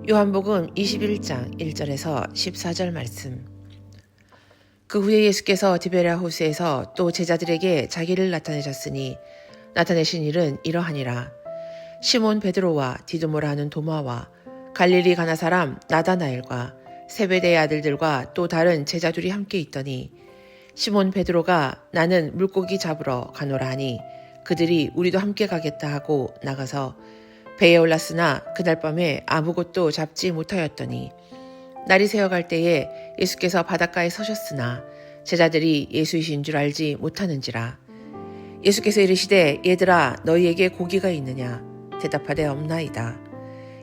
요한복음 21장 1절에서 14절 말씀. 그 후에 예수께서 디베랴 호수에서 또 제자들에게 자기를 나타내셨으니 나타내신 일은 이러하니라. 시몬 베드로와 디두모라 하는 도마와 갈릴리 가나 사람 나다나엘과 세베대의 아들들과 또 다른 제자들이 함께 있더니 시몬 베드로가 나는 물고기 잡으러 가노라 하니 그들이 우리도 함께 가겠다 하고 나가서 배에 올랐으나 그날 밤에 아무것도 잡지 못하였더니 날이 새어갈 때에 예수께서 바닷가에 서셨으나 제자들이 예수이신 줄 알지 못하는지라. 예수께서 이르시되 얘들아 너희에게 고기가 있느냐 대답하되 없나이다.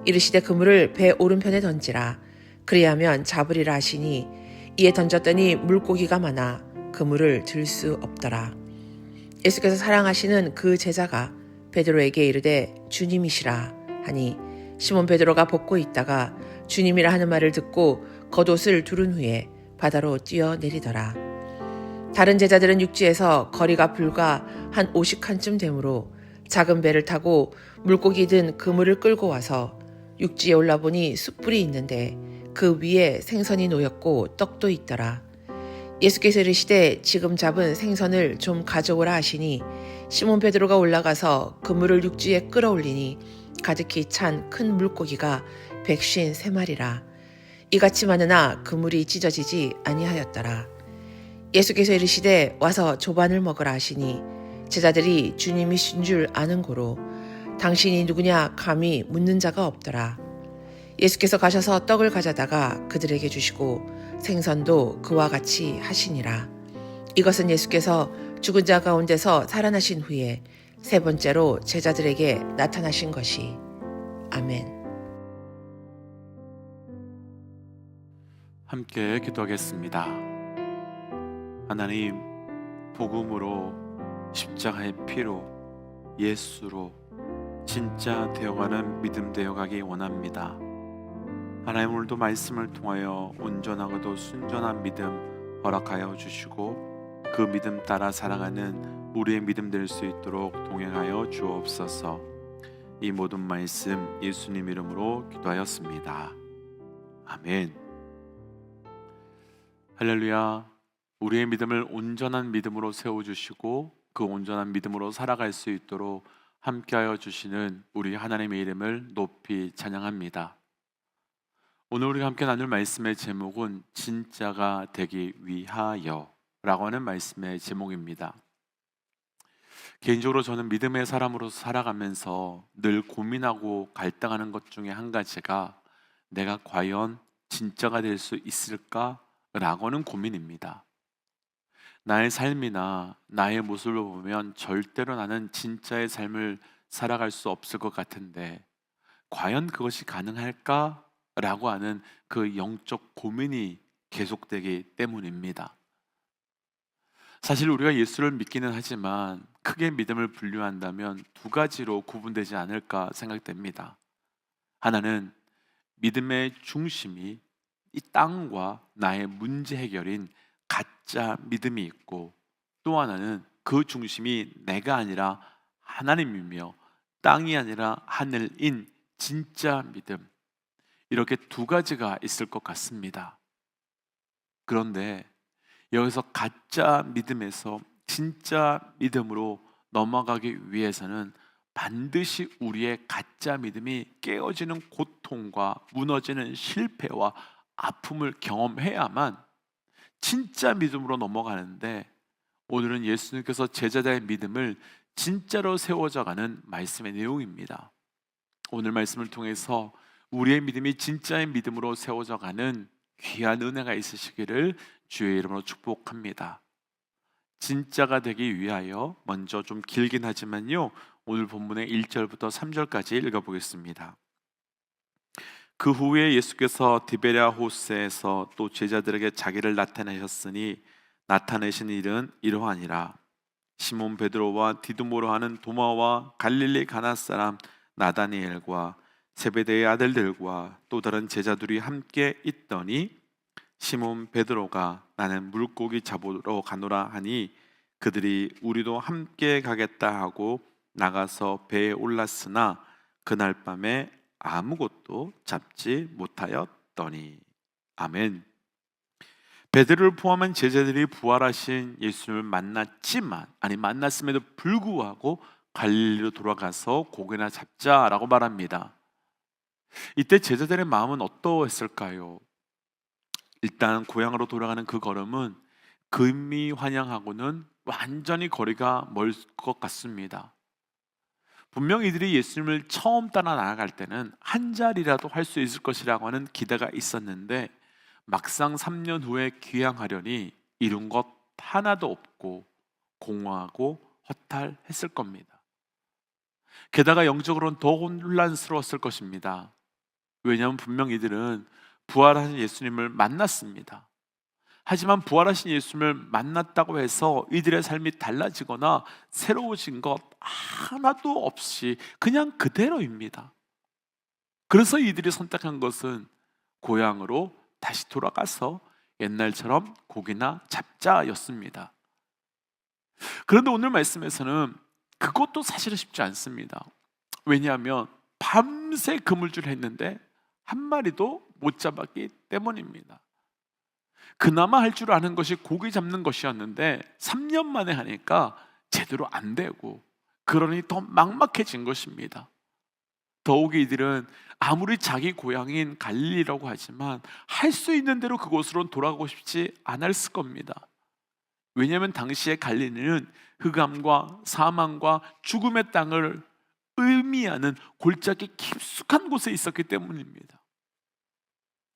이르시되 그물을 배 오른편에 던지라 그리하면 잡으리라 하시니 이에 던졌더니 물고기가 많아 그물을 들 수 없더라. 예수께서 사랑하시는 그 제자가 베드로에게 이르되 주님이시라 하니 시몬 베드로가 벗고 있다가 주님이라 하는 말을 듣고 겉옷을 두른 후에 바다로 뛰어내리더라. 다른 제자들은 육지에서 거리가 불과 한 50칸쯤 되므로 작은 배를 타고 물고기 든 그물을 끌고 와서 육지에 올라보니 숯불이 있는데 그 위에 생선이 놓였고 떡도 있더라. 예수께서 이르시되 지금 잡은 생선을 좀 가져오라 하시니 시몬 베드로가 올라가서 그물을 육지에 끌어올리니 가득히 찬 큰 물고기가 153마리라. 이같이 많으나 그물이 찢어지지 아니하였더라. 예수께서 이르시되 와서 조반을 먹으라 하시니 제자들이 주님이신 줄 아는 고로 당신이 누구냐 감히 묻는 자가 없더라. 예수께서 가셔서 떡을 가져다가 그들에게 주시고 생선도 그와 같이 하시니라. 이것은 예수께서 죽은 자 가운데서 살아나신 후에 세 번째로 제자들에게 나타나신 것이. 아멘. 함께 기도하겠습니다. 하나님, 복음으로 십자가의 피로 예수로 진짜 되어가는 믿음 되어가기 원합니다. 하나님, 오늘도 말씀을 통하여 온전하고도 순전한 믿음 허락하여 주시고 그 믿음 따라 살아가는 우리의 믿음 될 수 있도록 동행하여 주옵소서. 이 모든 말씀 예수님 이름으로 기도하였습니다. 아멘. 할렐루야. 우리의 믿음을 온전한 믿음으로 세워주시고 그 온전한 믿음으로 살아갈 수 있도록 함께하여 주시는 우리 하나님의 이름을 높이 찬양합니다. 오늘 우리가 함께 나눌 말씀의 제목은 진짜가 되기 위하여 라고 하는 말씀의 제목입니다. 개인적으로 저는 믿음의 사람으로서 살아가면서 늘 고민하고 갈등하는 것 중에 한 가지가 내가 과연 진짜가 될 수 있을까? 라고 하는 고민입니다. 나의 삶이나 나의 모습을 보면 절대로 나는 진짜의 삶을 살아갈 수 없을 것 같은데 과연 그것이 가능할까? 라고 하는 그 영적 고민이 계속되기 때문입니다. 사실 우리가 예수를 믿기는 하지만 크게 믿음을 분류한다면 두 가지로 구분되지 않을까 생각됩니다. 하나는 믿음의 중심이 이 땅과 나의 문제 해결인 가짜 믿음이 있고, 또 하나는 그 중심이 내가 아니라 하나님이며 땅이 아니라 하늘인 진짜 믿음, 이렇게 두 가지가 있을 것 같습니다. 그런데 여기서 가짜 믿음에서 진짜 믿음으로 넘어가기 위해서는 반드시 우리의 가짜 믿음이 깨어지는 고통과 무너지는 실패와 아픔을 경험해야만 진짜 믿음으로 넘어가는데, 오늘은 예수님께서 제자들의 믿음을 진짜로 세워져가는 말씀의 내용입니다. 오늘 말씀을 통해서 우리의 믿음이 진짜의 믿음으로 세워져가는 귀한 은혜가 있으시기를 주의 이름으로 축복합니다. 진짜가 되기 위하여 먼저 좀 길긴 하지만요, 오늘 본문의 1절부터 3절까지 읽어보겠습니다. 그 후에 예수께서 디베랴 호수에서 또 제자들에게 자기를 나타내셨으니 나타내신 일은 이러하니라. 시몬 베드로와 디두모로 하는 도마와 갈릴리 가나 사람 나다니엘과 세베대의 아들들과 또 다른 제자들이 함께 있더니 시몬 베드로가 나는 물고기 잡으러 가노라 하니 그들이 우리도 함께 가겠다 하고 나가서 배에 올랐으나 그날 밤에 아무것도 잡지 못하였더니. 아멘. 베드로를 포함한 제자들이 부활하신 예수님을 만났음에도 불구하고 갈릴리로 돌아가서 고기나 잡자라고 말합니다. 이때 제자들의 마음은 어떠했을까요? 일단 고향으로 돌아가는 그 걸음은 금이 환영하고는 완전히 거리가 멀 것 같습니다. 분명 이들이 예수님을 처음 따라 나아갈 때는 한 자리라도 할 수 있을 것이라고 하는 기대가 있었는데 막상 3년 후에 귀향하려니 이룬 것 하나도 없고 공허하고 허탈했을 겁니다. 게다가 영적으로는 더 혼란스러웠을 것입니다. 왜냐하면 분명 이들은 부활하신 예수님을 만났습니다. 하지만 부활하신 예수님을 만났다고 해서 이들의 삶이 달라지거나 새로워진 것 하나도 없이 그냥 그대로입니다. 그래서 이들이 선택한 것은 고향으로 다시 돌아가서 옛날처럼 고기나 잡자였습니다. 그런데 오늘 말씀에서는 그것도 사실은 쉽지 않습니다. 왜냐하면 밤새 그물질을 했는데 한 마리도 못 잡았기 때문입니다. 그나마 할 줄 아는 것이 고기 잡는 것이었는데 3년 만에 하니까 제대로 안 되고, 그러니 더 막막해진 것입니다. 더욱이 이들은 아무리 자기 고향인 갈릴리라고 하지만 할 수 있는 대로 그곳으로 돌아가고 싶지 않았을 겁니다. 왜냐하면 당시의 갈릴리는 흑암과 사망과 죽음의 땅을 의미하는 골짜기 깊숙한 곳에 있었기 때문입니다.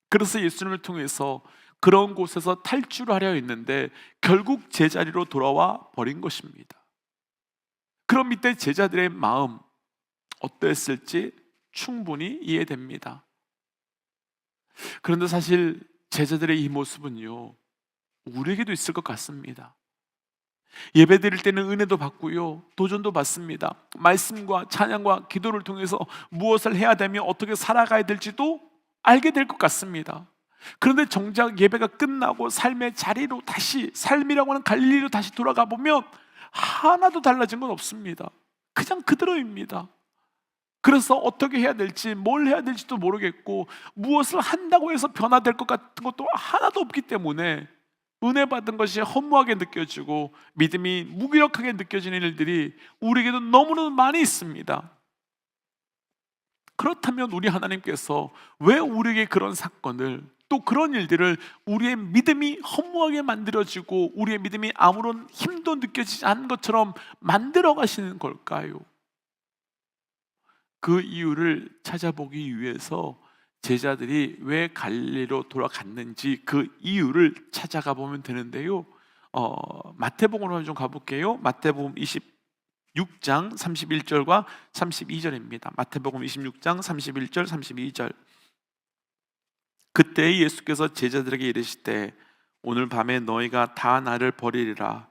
그래서 예수님을 통해서 그런 곳에서 탈출하려 했는데 결국 제자리로 돌아와 버린 것입니다. 그럼 이때 제자들의 마음 어떠했을지 충분히 이해됩니다. 그런데 사실 제자들의 이 모습은요, 우리에게도 있을 것 같습니다. 예배 드릴 때는 은혜도 받고요, 도전도 받습니다. 말씀과 찬양과 기도를 통해서 무엇을 해야 되며 어떻게 살아가야 될지도 알게 될 것 같습니다. 그런데 정작 예배가 끝나고 삶의 자리로 다시, 삶이라고 하는 갈릴리로 다시 돌아가 보면 하나도 달라진 건 없습니다. 그냥 그대로입니다. 그래서 어떻게 해야 될지, 뭘 해야 될지도 모르겠고, 무엇을 한다고 해서 변화될 것 같은 것도 하나도 없기 때문에 은혜 받은 것이 허무하게 느껴지고 믿음이 무기력하게 느껴지는 일들이 우리에게도 너무너무 많이 있습니다. 그렇다면 우리 하나님께서 왜 우리에게 그런 사건을, 또 그런 일들을, 우리의 믿음이 허무하게 만들어지고 우리의 믿음이 아무런 힘도 느껴지지 않는 것처럼 만들어 가시는 걸까요? 그 이유를 찾아보기 위해서 제자들이 왜 갈릴리로 돌아갔는지 그 이유를 찾아가 보면 되는데요, 마태복음으로 좀 가볼게요. 마태복음 26장 31절과 32절입니다. 마태복음 26장 31절 32절. 그때 예수께서 제자들에게 이르시되 오늘 밤에 너희가 다 나를 버리리라.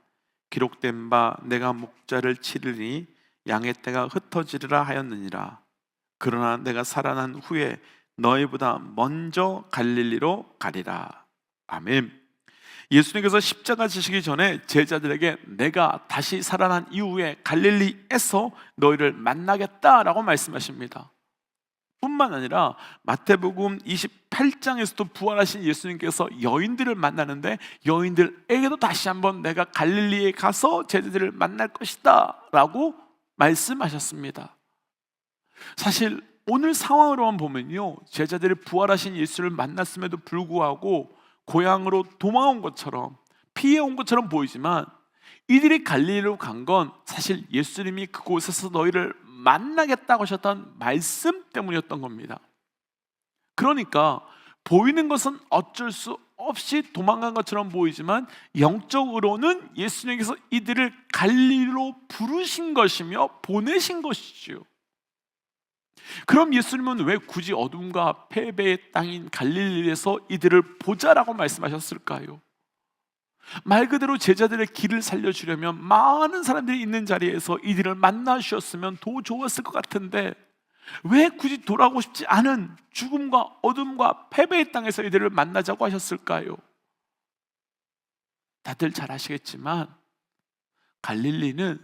기록된 바 내가 목자를 치르니 양의 떼가 흩어지리라 하였느니라. 그러나 내가 살아난 후에 너희보다 먼저 갈릴리로 가리라. 아멘. 예수님께서 십자가 지시기 전에 제자들에게 내가 다시 살아난 이후에 갈릴리에서 너희를 만나겠다라고 말씀하십니다. 뿐만 아니라 마태복음 28장에서도 부활하신 예수님께서 여인들을 만나는데 여인들에게도 다시 한번 내가 갈릴리에 가서 제자들을 만날 것이다 라고 말씀하셨습니다. 사실 오늘 상황으로만 보면요, 제자들이 부활하신 예수를 만났음에도 불구하고 고향으로 도망온 것처럼, 피해온 것처럼 보이지만 이들이 갈릴리로 간 건 사실 예수님이 그곳에서 너희를 만나겠다고 하셨던 말씀 때문이었던 겁니다. 그러니까 보이는 것은 어쩔 수 없이 도망간 것처럼 보이지만 영적으로는 예수님께서 이들을 갈릴리로 부르신 것이며 보내신 것이지요. 그럼 예수님은 왜 굳이 어둠과 패배의 땅인 갈릴리에서 이들을 보자라고 말씀하셨을까요? 말 그대로 제자들의 길을 살려주려면 많은 사람들이 있는 자리에서 이들을 만나주셨으면 더 좋았을 것 같은데 왜 굳이 돌아오고 싶지 않은 죽음과 어둠과 패배의 땅에서 이들을 만나자고 하셨을까요? 다들 잘 아시겠지만 갈릴리는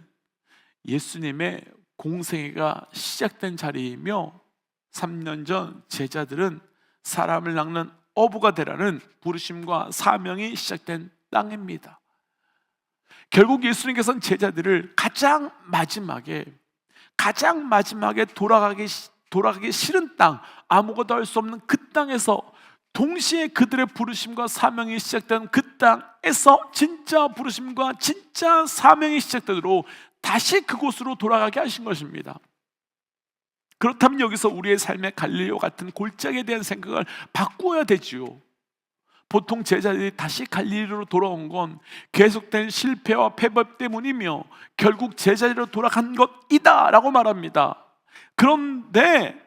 예수님의 공생애가 시작된 자리이며 3년 전 제자들은 사람을 낚는 어부가 되라는 부르심과 사명이 시작된 땅입니다. 결국 예수님께서는 제자들을 가장 마지막에 돌아가기 싫은 땅, 아무것도 할 수 없는 그 땅에서 동시에 그들의 부르심과 사명이 시작된 그 땅에서 진짜 부르심과 진짜 사명이 시작되도록 다시 그곳으로 돌아가게 하신 것입니다. 그렇다면 여기서 우리의 삶의 갈릴리와 같은 골짜기에 대한 생각을 바꾸어야 되지요. 보통 제자들이 다시 갈릴리로 돌아온 건 계속된 실패와 패배 때문이며 결국 제자리로 돌아간 것이다 라고 말합니다. 그런데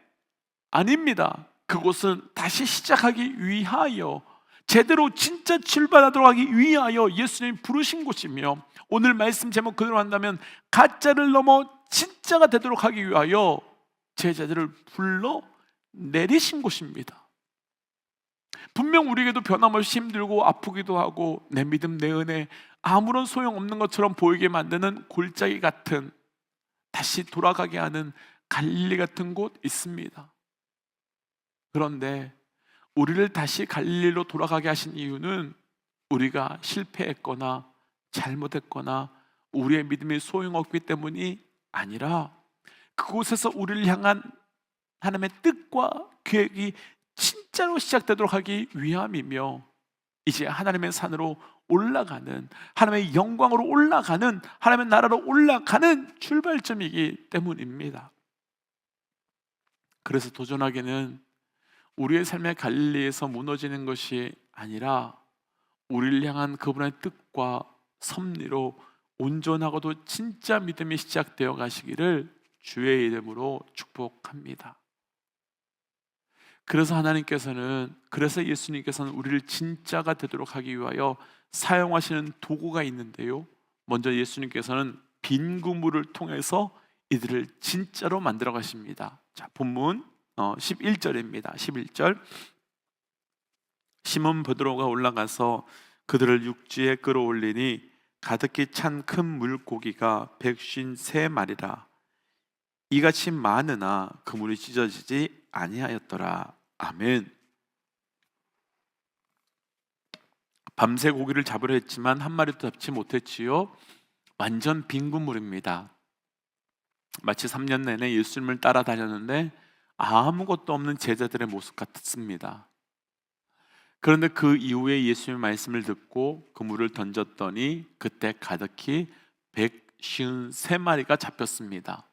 아닙니다. 그곳은 다시 시작하기 위하여, 제대로 진짜 출발하도록 하기 위하여 예수님이 부르신 곳이며, 오늘 말씀 제목 그대로 한다면 가짜를 넘어 진짜가 되도록 하기 위하여 제자들을 불러 내리신 곳입니다. 분명 우리에게도 변함없이 힘들고 아프기도 하고 내 믿음 내 은혜 아무런 소용없는 것처럼 보이게 만드는 골짜기 같은, 다시 돌아가게 하는 갈릴리 같은 곳 있습니다. 그런데 우리를 다시 갈릴리로 돌아가게 하신 이유는 우리가 실패했거나 잘못했거나 우리의 믿음이 소용없기 때문이 아니라 그곳에서 우리를 향한 하나님의 뜻과 계획이 진짜로 시작되도록 하기 위함이며, 이제 하나님의 산으로 올라가는, 하나님의 영광으로 올라가는, 하나님의 나라로 올라가는 출발점이기 때문입니다. 그래서 도전하기는 우리의 삶의 갈릴리에서 무너지는 것이 아니라 우리를 향한 그분의 뜻과 섭리로 온전하고도 진짜 믿음이 시작되어 가시기를 주의 이름으로 축복합니다. 그래서 예수님께서는 우리를 진짜가 되도록 하기 위하여 사용하시는 도구가 있는데요, 먼저 예수님께서는 빈 그물을 통해서 이들을 진짜로 만들어 가십니다. 자, 본문 11절입니다. 11절. 시몬 베드로가 올라가서 그들을 육지에 끌어올리니 가득히 찬 큰 물고기가 153마리라. 이같이 많으나 그물이 찢어지지 아니하였더라. 아멘. 밤새 고기를 잡으려 했지만 한 마리도 잡지 못했지요. 완전 빈 그물입니다. 마치 3년 내내 예수님을 따라다녔는데 아무것도 없는 제자들의 모습 같습니다. 그런데 그 이후에 예수님의 말씀을 듣고 그물을 던졌더니 그때 가득히 153마리가 잡혔습니다.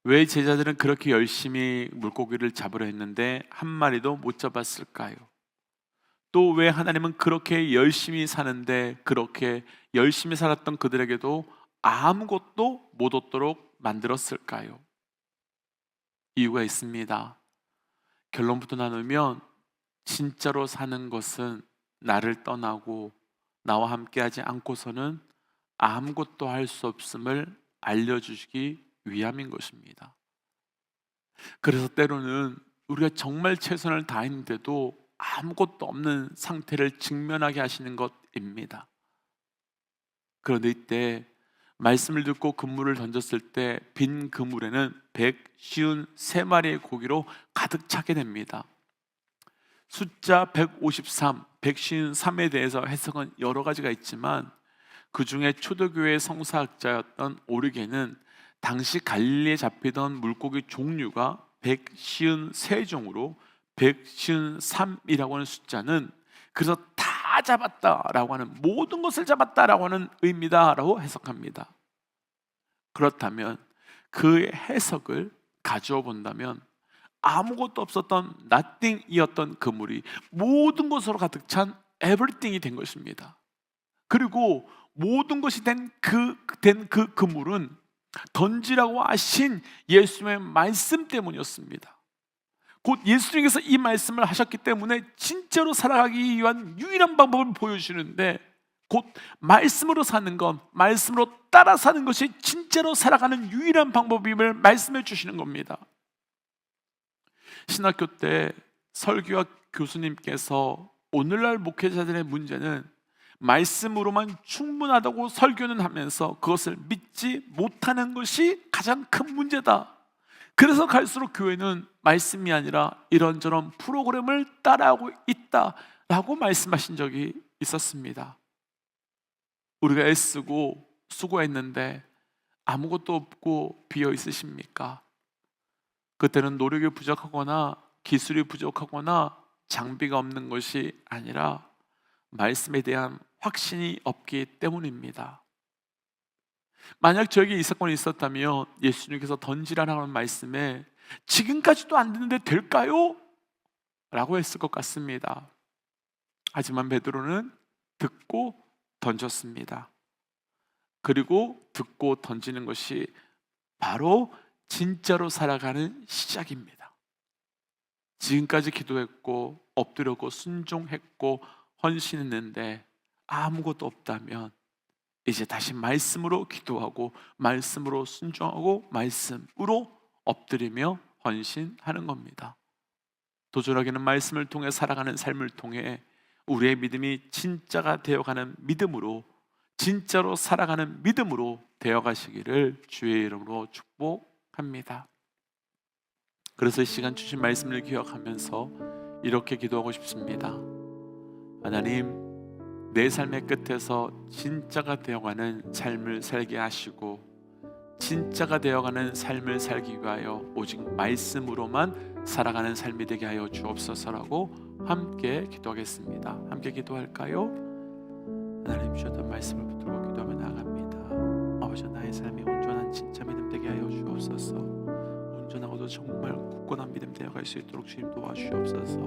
왜 제자들은 그렇게 열심히 물고기를 잡으려 했는데 한 마리도 못 잡았을까요? 또 왜 하나님은 그렇게 열심히 사는데, 그렇게 열심히 살았던 그들에게도 아무것도 못 얻도록 만들었을까요? 이유가 있습니다. 결론부터 나누면 진짜로 사는 것은 나를 떠나고 나와 함께하지 않고서는 아무것도 할 수 없음을 알려주시기 위함인 것입니다. 그래서 때로는 우리가 정말 최선을 다했는데도 아무것도 없는 상태를 직면하게 하시는 것입니다. 그런데 이때 말씀을 듣고 그물을 던졌을 때 빈 그물에는 153마리의 고기로 가득 차게 됩니다. 숫자 153, 153에 대해서 해석은 여러 가지가 있지만 그 중에 초대교회의 성사학자였던 오르게는 당시 갈릴리에 잡히던 물고기 종류가 153종으로 153이라고 하는 숫자는 그래서 다 잡았다라고 하는, 모든 것을 잡았다라고 하는 의미다라고 해석합니다. 그렇다면 그 해석을 가져오 본다면 아무것도 없었던 nothing이었던 그물이 모든 것으로 가득 찬 everything이 된 것입니다. 그리고 모든 것이 된 그 그물은 던지라고 하신 예수님의 말씀 때문이었습니다. 곧 예수님께서 이 말씀을 하셨기 때문에 진짜로 살아가기 위한 유일한 방법을 보여주시는데, 곧 말씀으로 사는 것, 말씀으로 따라 사는 것이 진짜로 살아가는 유일한 방법임을 말씀해 주시는 겁니다. 신학교 때 설교학 교수님께서 오늘날 목회자들의 문제는 말씀으로만 충분하다고 설교는 하면서 그것을 믿지 못하는 것이 가장 큰 문제다. 그래서 갈수록 교회는 말씀이 아니라 이런저런 프로그램을 따라하고 있다라고 말씀하신 적이 있었습니다. 우리가 애쓰고 수고했는데 아무것도 없고 비어 있으십니까? 그때는 노력이 부족하거나 기술이 부족하거나 장비가 없는 것이 아니라 말씀에 대한 확신이 없기 때문입니다. 만약 저에게 이 사건이 있었다면 예수님께서 던지라는 말씀에 지금까지도 안 됐는데 될까요? 라고 했을 것 같습니다. 하지만 베드로는 듣고 던졌습니다. 그리고 듣고 던지는 것이 바로 진짜로 살아가는 시작입니다. 지금까지 기도했고 엎드렸고 순종했고 헌신했는데 아무것도 없다면 이제 다시 말씀으로 기도하고 말씀으로 순종하고 말씀으로 엎드리며 헌신하는 겁니다. 도전하기는 말씀을 통해 살아가는 삶을 통해 우리의 믿음이 진짜가 되어가는 믿음으로, 진짜로 살아가는 믿음으로 되어가시기를 주의 이름으로 축복합니다. 그래서 이 시간 주신 말씀을 기억하면서 이렇게 기도하고 싶습니다. 하나님, 내 삶의 끝에서 진짜가 되어가는 삶을 살게 하시고 진짜가 되어가는 삶을 살기 위하여 오직 말씀으로만 살아가는 삶이 되게 하여 주옵소서라고 함께 기도하겠습니다. 함께 기도할까요? 하나님 주셨던 말씀을 붙들고 기도하며 나아갑니다. 아버지, 나의 삶이 온전한 진짜 믿음 되게 하여 주옵소서. 온전하고도 정말 굳건한 믿음 되어갈 수 있도록 주님 도와주옵소서.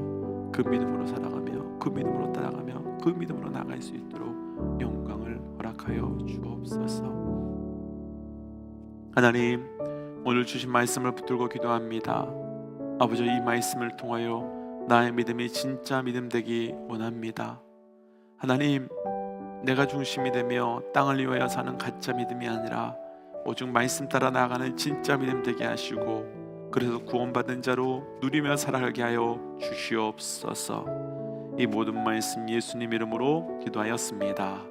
그 믿음으로 살아가며 그 믿음으로 따라가며 그 믿음으로 나아갈 수 있도록 영광을 허락하여 주옵소서. 하나님, 오늘 주신 말씀을 붙들고 기도합니다. 아버지, 이 말씀을 통하여 나의 믿음이 진짜 믿음 되기 원합니다. 하나님, 내가 중심이 되며 땅을 위하여 사는 가짜 믿음이 아니라 오직 말씀 따라 나아가는 진짜 믿음 되게 하시고 그래서 구원받은 자로 누리며 살아가게 하여 주시옵소서. 이 모든 말씀 예수님 이름으로 기도하였습니다.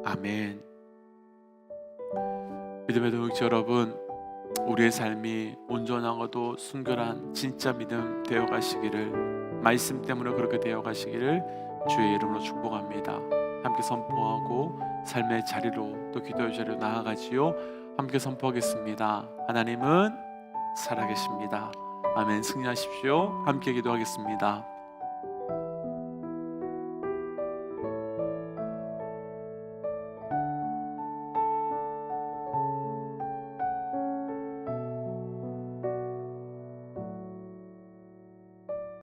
아멘. 믿음의 동역자 여러분, 우리의 삶이 온전하고도 순결한 진짜 믿음 되어가시기를, 말씀 때문에 그렇게 되어가시기를 주의 이름으로 축복합니다. 함께 선포하고 삶의 자리로 또 기도의 자리로 나아가지요. 함께 선포하겠습니다. 하나님은 살아계십니다. 아멘. 승리하십시오. 함께 기도하겠습니다.